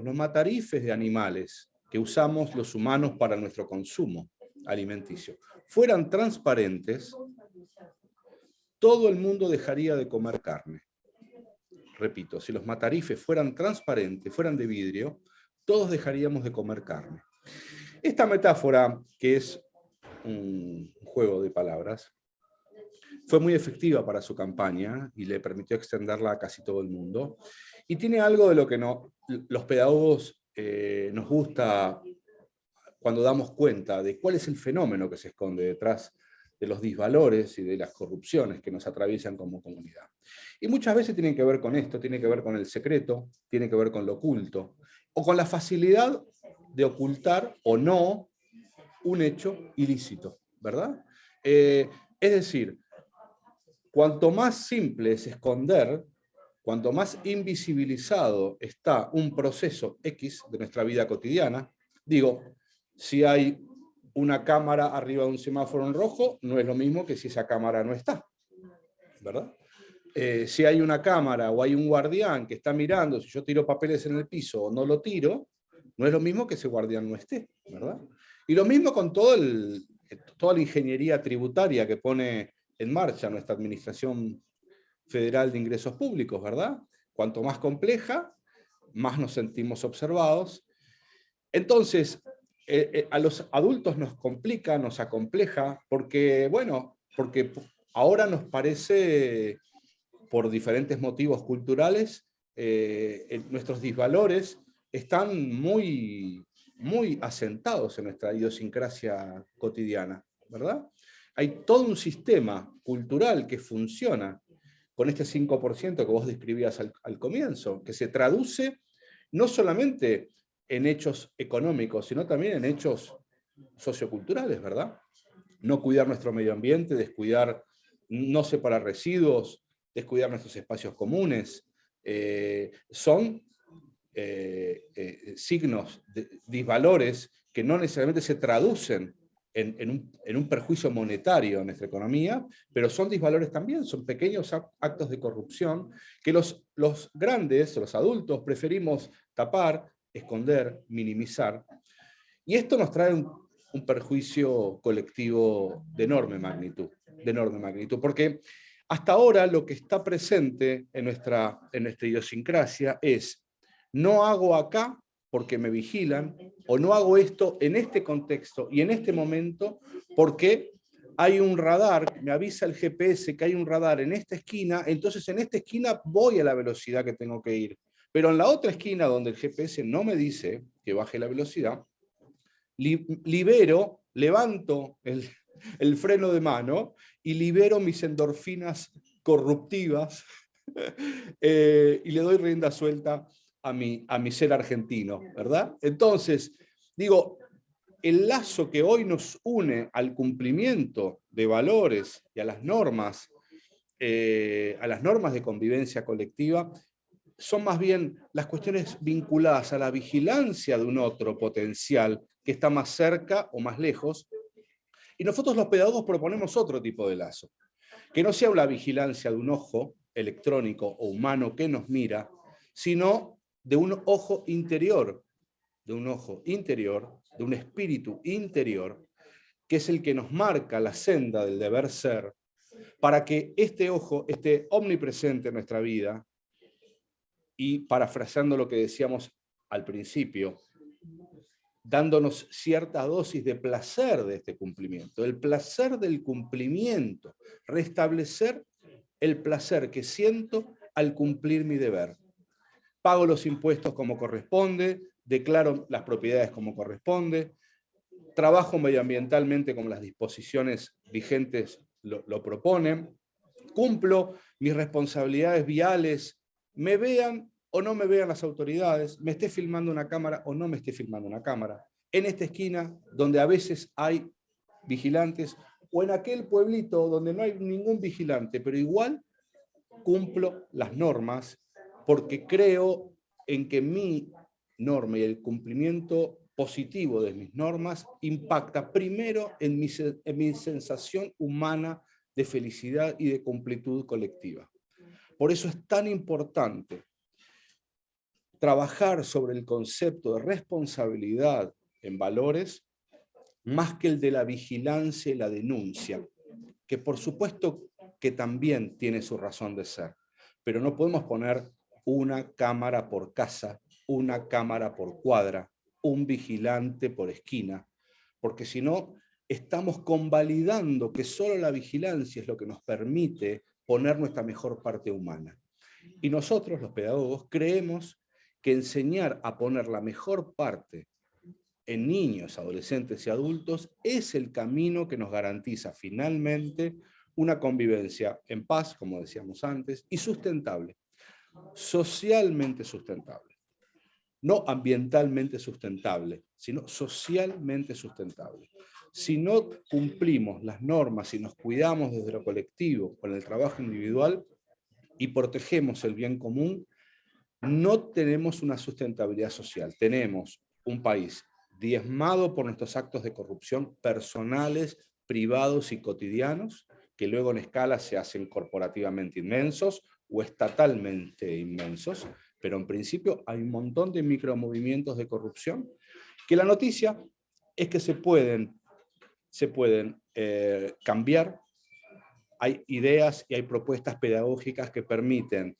los matarifes de animales que usamos los humanos para nuestro consumo alimenticio fueran transparentes, todo el mundo dejaría de comer carne. Repito, si los matarifes fueran transparentes, fueran de vidrio, todos dejaríamos de comer carne. Esta metáfora, que es un juego de palabras, fue muy efectiva para su campaña y le permitió extenderla a casi todo el mundo. Y tiene algo de lo que los pedagogos nos gusta cuando damos cuenta de cuál es el fenómeno que se esconde detrás de los disvalores y de las corrupciones que nos atraviesan como comunidad. Y muchas veces tienen que ver con esto, tiene que ver con el secreto, tiene que ver con lo oculto, o con la facilidad de ocultar o no un hecho ilícito, ¿verdad? Es decir, cuanto más simple es esconder, cuanto más invisibilizado está un proceso X de nuestra vida cotidiana, digo, si hay una cámara arriba de un semáforo en rojo, no es lo mismo que si esa cámara no está, ¿verdad? Si hay una cámara o hay un guardián que está mirando, si yo tiro papeles en el piso o no lo tiro, no es lo mismo que ese guardián no esté, ¿verdad? Y lo mismo con todo toda la ingeniería tributaria que pone en marcha nuestra Administración Federal de Ingresos Públicos, ¿verdad? Cuanto más compleja, más nos sentimos observados. Entonces, a los adultos nos complica, nos acompleja, porque, bueno, porque ahora nos parece, por diferentes motivos culturales, nuestros disvalores están muy asentados en nuestra idiosincrasia cotidiana, ¿verdad? Hay todo un sistema cultural que funciona con este 5% que vos describías al comienzo, que se traduce no solamente en hechos económicos, sino también en hechos socioculturales, ¿verdad? No cuidar nuestro medio ambiente, descuidar, no separar residuos, descuidar nuestros espacios comunes, son signos, disvalores que no necesariamente se traducen en un perjuicio monetario en nuestra economía, pero son disvalores también, son pequeños actos de corrupción que los grandes, los adultos, preferimos tapar, esconder, minimizar. Y esto nos trae un perjuicio colectivo de enorme magnitud, porque hasta ahora lo que está presente en nuestra idiosincrasia es: no hago acá porque me vigilan, o no hago esto en este contexto y en este momento porque hay un radar, me avisa el GPS que hay un radar en esta esquina, entonces en esta esquina voy a la velocidad que tengo que ir. Pero en la otra esquina, donde el GPS no me dice que baje la velocidad, levanto el freno de mano y libero mis endorfinas corruptivas y le doy rienda suelta a mi ser argentino, ¿verdad? Entonces, digo, el lazo que hoy nos une al cumplimiento de valores y a las normas de convivencia colectiva, son más bien las cuestiones vinculadas a la vigilancia de un otro potencial que está más cerca o más lejos. Y nosotros los pedagogos proponemos otro tipo de lazo, que no sea una vigilancia de un ojo electrónico o humano que nos mira, sino de un ojo interior, de un espíritu interior, que es el que nos marca la senda del deber ser, para que este ojo esté omnipresente en nuestra vida. Y parafraseando lo que decíamos al principio, dándonos cierta dosis de placer de este cumplimiento, el placer del cumplimiento, restablecer el placer que siento al cumplir mi deber. Pago los impuestos como corresponde, declaro las propiedades como corresponde, trabajo medioambientalmente como las disposiciones vigentes lo proponen, cumplo mis responsabilidades viales, me vean o no me vean las autoridades, me esté filmando una cámara o no me esté filmando una cámara, en esta esquina donde a veces hay vigilantes, o en aquel pueblito donde no hay ningún vigilante, pero igual cumplo las normas porque creo en que mi norma y el cumplimiento positivo de mis normas impacta primero en mi sensación humana de felicidad y de completud colectiva. Por eso es tan importante trabajar sobre el concepto de responsabilidad en valores más que el de la vigilancia y la denuncia, que por supuesto que también tiene su razón de ser, pero no podemos poner una cámara por casa, una cámara por cuadra, un vigilante por esquina, porque si no estamos convalidando que solo la vigilancia es lo que nos permite poner nuestra mejor parte humana. Y nosotros, los pedagogos, creemos que enseñar a poner la mejor parte en niños, adolescentes y adultos es el camino que nos garantiza finalmente una convivencia en paz, como decíamos antes, y sustentable, socialmente sustentable. No ambientalmente sustentable, sino socialmente sustentable. Si no cumplimos las normas y nos cuidamos desde lo colectivo con el trabajo individual y protegemos el bien común, no tenemos una sustentabilidad social. Tenemos un país diezmado por nuestros actos de corrupción personales, privados y cotidianos, que luego en escala se hacen corporativamente inmensos o estatalmente inmensos, pero en principio hay un montón de micromovimientos de corrupción, que la noticia es que se pueden se pueden cambiar. Hay ideas y hay propuestas pedagógicas que permiten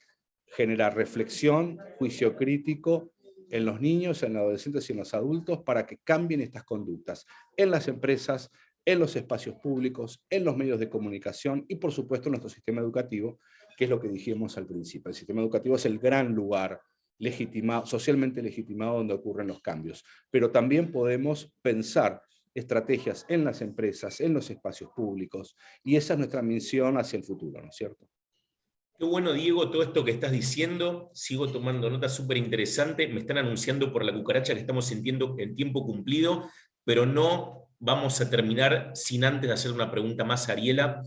generar reflexión, juicio crítico en los niños, en los adolescentes y en los adultos para que cambien estas conductas en las empresas, en los espacios públicos, en los medios de comunicación y, por supuesto, en nuestro sistema educativo, que es lo que dijimos al principio. El sistema educativo es el gran lugar legitimado, socialmente legitimado donde ocurren los cambios. Pero también podemos pensar estrategias en las empresas, en los espacios públicos, y esa es nuestra misión hacia el futuro, ¿no es cierto? Qué bueno, Diego, todo esto que estás diciendo. Sigo tomando nota, súper interesante. Me están anunciando por la cucaracha que estamos sintiendo el tiempo cumplido, pero no vamos a terminar sin antes hacer una pregunta más a Ariela.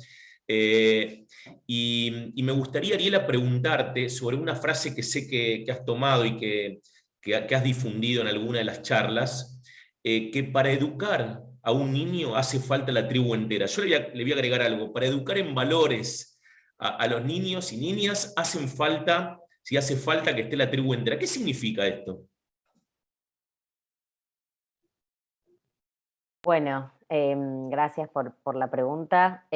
Y me gustaría, Ariela, preguntarte sobre una frase que sé que has tomado y que has difundido en alguna de las charlas, que para educar a un niño hace falta la tribu entera. Yo le voy a agregar algo. Para educar en valores a los niños y niñas si hace falta que esté la tribu entera. ¿Qué significa esto? Bueno, gracias por la pregunta.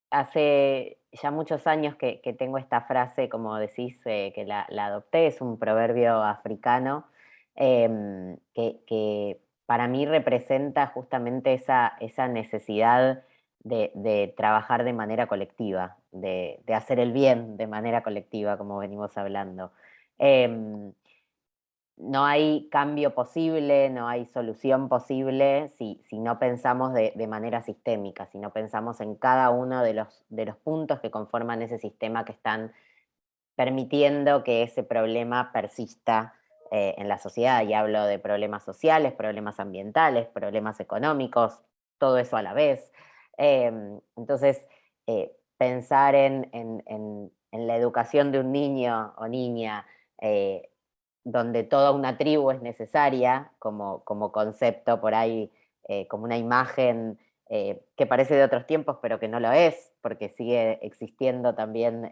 Hace ya muchos años que tengo esta frase, como decís, que la adopté, es un proverbio africano que para mí representa justamente esa necesidad de trabajar de manera colectiva, de hacer el bien de manera colectiva, como venimos hablando. No hay cambio posible, no hay solución posible si no pensamos de manera sistémica, si no pensamos en cada uno de los puntos que conforman ese sistema que están permitiendo que ese problema persista en la sociedad. Y hablo de problemas sociales, problemas ambientales, problemas económicos, todo eso a la vez. Entonces, pensar en la educación de un niño o niña, donde toda una tribu es necesaria como concepto por ahí, como una imagen que parece de otros tiempos, pero que no lo es, porque sigue existiendo también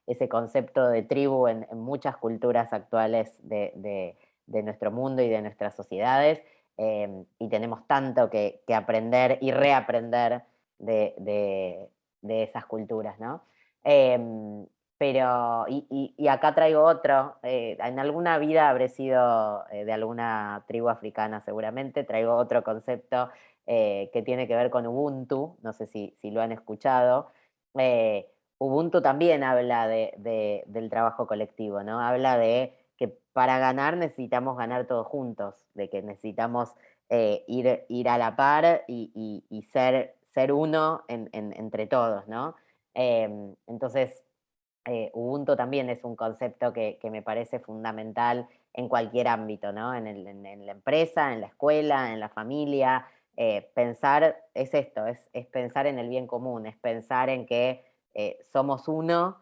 ese concepto de tribu en muchas culturas actuales de nuestro mundo y de nuestras sociedades, y tenemos tanto que aprender y reaprender de esas culturas, ¿no? Pero, y acá traigo otro, en alguna vida habré sido de alguna tribu africana seguramente, traigo otro concepto que tiene que ver con Ubuntu, no sé si lo han escuchado. Ubuntu también habla del trabajo colectivo, ¿no? Habla de que para ganar necesitamos ganar todos juntos, de que necesitamos ir a la par y ser uno entre todos, ¿no? Entonces, Ubuntu también es un concepto que me parece fundamental en cualquier ámbito, ¿no? En la empresa, en la escuela, en la familia. Pensar es esto, es pensar en el bien común, es pensar en que somos uno,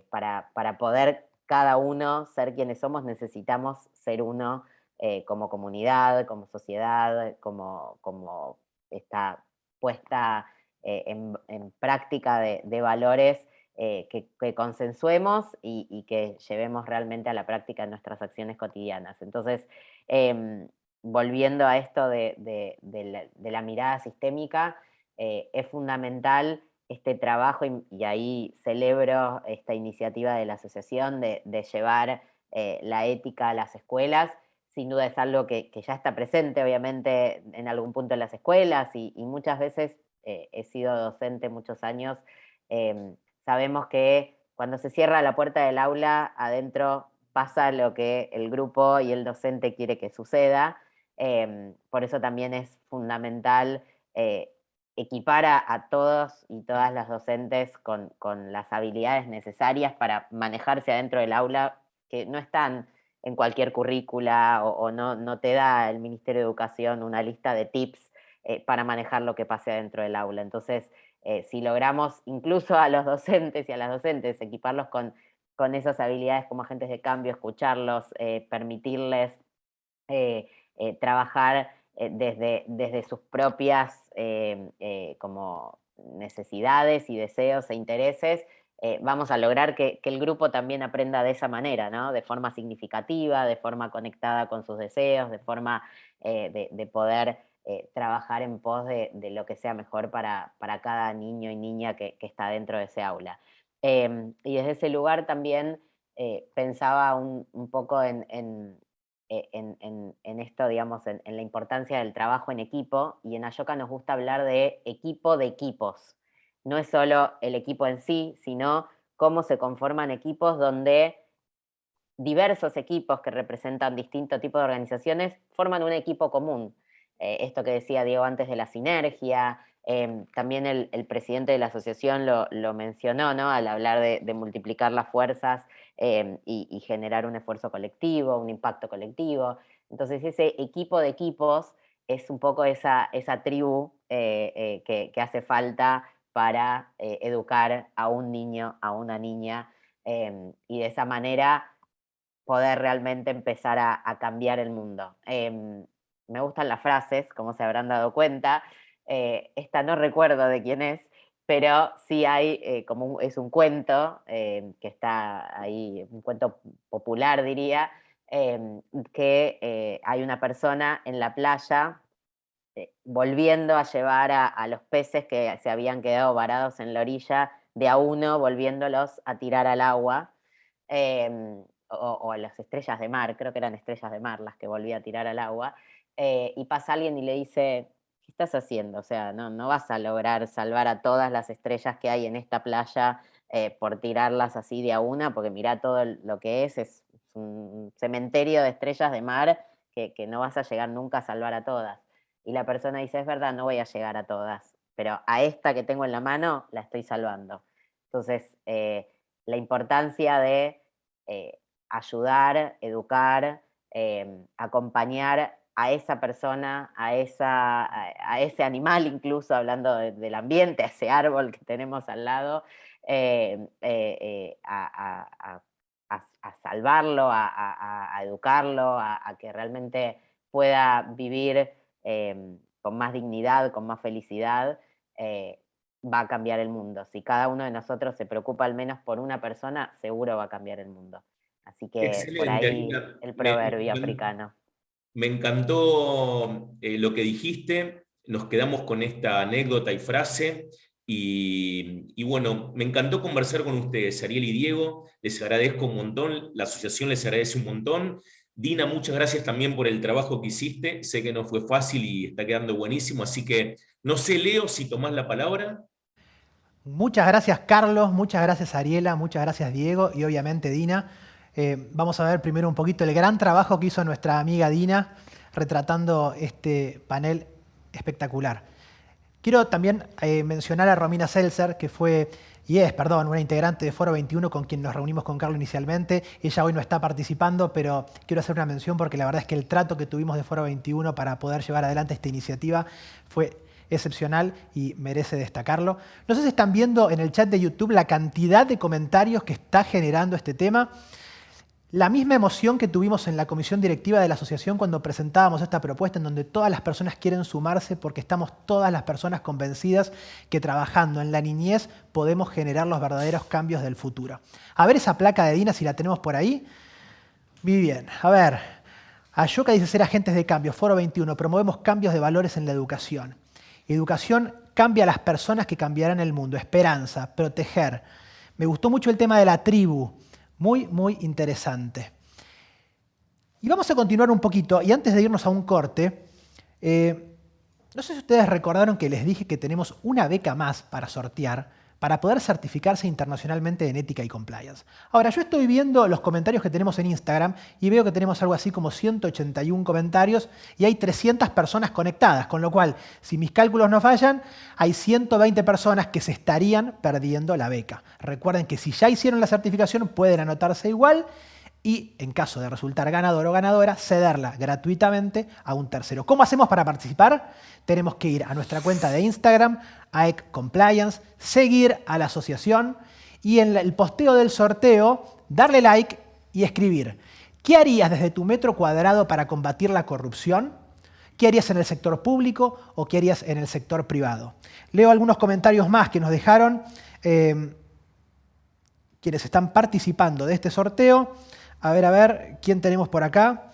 para poder cada uno ser quienes somos, necesitamos ser uno como comunidad, como sociedad, como está puesta en práctica de valores que consensuemos y que llevemos realmente a la práctica en nuestras acciones cotidianas. Entonces, volviendo a esto de la mirada sistémica, es fundamental este trabajo, y ahí celebro esta iniciativa de la asociación de llevar la ética a las escuelas. Sin duda es algo que ya está presente, obviamente, en algún punto en las escuelas, y muchas veces he sido docente muchos años. Sabemos que cuando se cierra la puerta del aula, adentro pasa lo que el grupo y el docente quiere que suceda. Por eso también es fundamental equipar a todos y todas las docentes con las habilidades necesarias para manejarse adentro del aula, que no están en cualquier currícula o no te da el Ministerio de Educación una lista de tips para manejar lo que pase adentro del aula. Entonces, si logramos incluso a los docentes y a las docentes equiparlos con esas habilidades como agentes de cambio, escucharlos, permitirles trabajar desde sus propias como necesidades y deseos e intereses, vamos a lograr que el grupo también aprenda de esa manera, ¿no? De forma significativa, de forma conectada con sus deseos, de forma de poder trabajar en pos de lo que sea mejor para cada niño y niña que está dentro de ese aula. Y desde ese lugar también pensaba un poco en esto, digamos, en la importancia del trabajo en equipo, y en Ashoka nos gusta hablar de equipo de equipos. No es solo el equipo en sí, sino cómo se conforman equipos donde diversos equipos que representan distintos tipos de organizaciones forman un equipo común. Esto que decía Diego antes de la sinergia, también el presidente de la asociación lo mencionó, ¿no? Al hablar de multiplicar las fuerzas y generar un esfuerzo colectivo, un impacto colectivo. Entonces ese equipo de equipos es un poco esa tribu que hace falta para educar a un niño, a una niña, y de esa manera poder realmente empezar a cambiar el mundo. Me gustan las frases, como se habrán dado cuenta. Esta no recuerdo de quién es, pero sí hay, es un cuento que está ahí, un cuento popular diría, que hay una persona en la playa volviendo a llevar a los peces que se habían quedado varados en la orilla, de a uno volviéndolos a tirar al agua. O a las estrellas de mar, creo que eran estrellas de mar las que volvía a tirar al agua, y pasa alguien y le dice, ¿qué estás haciendo? O sea, no vas a lograr salvar a todas las estrellas que hay en esta playa por tirarlas así de a una, porque mirá todo lo que es un cementerio de estrellas de mar que no vas a llegar nunca a salvar a todas. Y la persona dice, es verdad, no voy a llegar a todas, pero a esta que tengo en la mano la estoy salvando. Entonces, la importancia de ayudar, educar, acompañar a esa persona, a ese animal, incluso hablando del ambiente, a ese árbol que tenemos al lado, a salvarlo, a educarlo, a que realmente pueda vivir con más dignidad, con más felicidad, va a cambiar el mundo. Si cada uno de nosotros se preocupa al menos por una persona, seguro va a cambiar el mundo. Así que Excelente, por ahí Arina. el proverbio africano. Me encantó lo que dijiste, nos quedamos con esta anécdota y frase, y bueno, me encantó conversar con ustedes, Ariel y Diego, les agradezco un montón, la asociación les agradece un montón. Dina, muchas gracias también por el trabajo que hiciste, sé que no fue fácil y está quedando buenísimo, así que no sé, Leo, si tomás la palabra. Muchas gracias, Carlos, muchas gracias, Ariela, muchas gracias, Diego, y obviamente Dina. Vamos a ver primero un poquito el gran trabajo que hizo nuestra amiga Dina retratando este panel espectacular. Quiero también mencionar a Romina Seltzer, que fue y es, perdón, una integrante de Foro 21 con quien nos reunimos con Carlos inicialmente. Ella hoy no está participando, pero quiero hacer una mención porque la verdad es que el trato que tuvimos de Foro 21 para poder llevar adelante esta iniciativa fue excepcional y merece destacarlo. No sé si están viendo en el chat de YouTube la cantidad de comentarios que está generando este tema. La misma emoción que tuvimos en la comisión directiva de la asociación cuando presentábamos esta propuesta, en donde todas las personas quieren sumarse porque estamos todas las personas convencidas que trabajando en la niñez podemos generar los verdaderos cambios del futuro. A ver esa placa de Dina, si la tenemos por ahí. Muy bien, a ver. Ashoka dice ser agentes de cambio. Foro 21, promovemos cambios de valores en la educación. Educación cambia a las personas que cambiarán el mundo. Esperanza, proteger. Me gustó mucho el tema de la tribu. Muy, muy interesante. Y vamos a continuar un poquito. Y antes de irnos a un corte, no sé si ustedes recordaron que les dije que tenemos una beca más para sortear para poder certificarse internacionalmente en ética y compliance. Ahora, yo estoy viendo los comentarios que tenemos en Instagram y veo que tenemos algo así como 181 comentarios y hay 300 personas conectadas, con lo cual, si mis cálculos no fallan, hay 120 personas que se estarían perdiendo la beca. Recuerden que si ya hicieron la certificación pueden anotarse igual y, en caso de resultar ganador o ganadora, cederla gratuitamente a un tercero. ¿Cómo hacemos para participar? Tenemos que ir a nuestra cuenta de Instagram, AEC Compliance, seguir a la asociación y en el posteo del sorteo darle like y escribir ¿qué harías desde tu metro cuadrado para combatir la corrupción? ¿Qué harías en el sector público o qué harías en el sector privado? Leo algunos comentarios más que nos dejaron. quienes están participando de este sorteo. A ver, ¿quién tenemos por acá?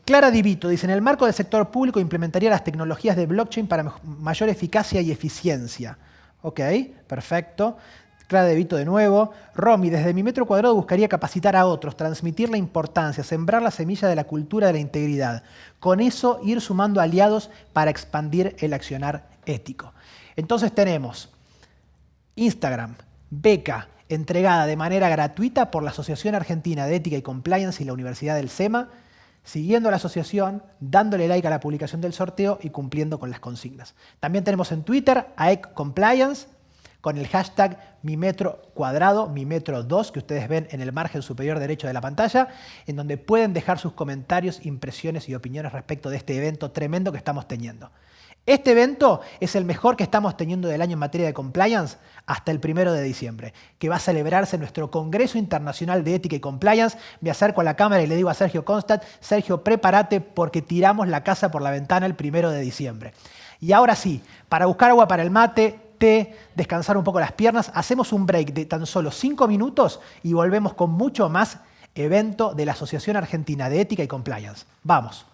Clara Divito dice, en el marco del sector público implementaría las tecnologías de blockchain para mayor eficacia y eficiencia. Ok, perfecto. Clara Divito de nuevo. Romy, desde mi metro cuadrado buscaría capacitar a otros, transmitir la importancia, sembrar la semilla de la cultura de la integridad. Con eso ir sumando aliados para expandir el accionar ético. Entonces tenemos Instagram, beca entregada de manera gratuita por la Asociación Argentina de Ética y Compliance y la Universidad del SEMA, siguiendo a la asociación, dándole like a la publicación del sorteo y cumpliendo con las consignas. También tenemos en Twitter a ECCompliance con el hashtag #mimetrocuadrado, mimetro2, que ustedes ven en el margen superior derecho de la pantalla, en donde pueden dejar sus comentarios, impresiones y opiniones respecto de este evento tremendo que estamos teniendo. Este evento es el mejor que estamos teniendo del año en materia de compliance hasta el 1 de diciembre, que va a celebrarse nuestro Congreso Internacional de Ética y Compliance. Me acerco a la cámara y le digo a Sergio Constat, Sergio, prepárate porque tiramos la casa por la ventana el 1 de diciembre. Y ahora sí, para buscar agua para el mate, té, descansar un poco las piernas, hacemos un break de tan solo 5 minutos y volvemos con mucho más evento de la Asociación Argentina de Ética y Compliance. Vamos.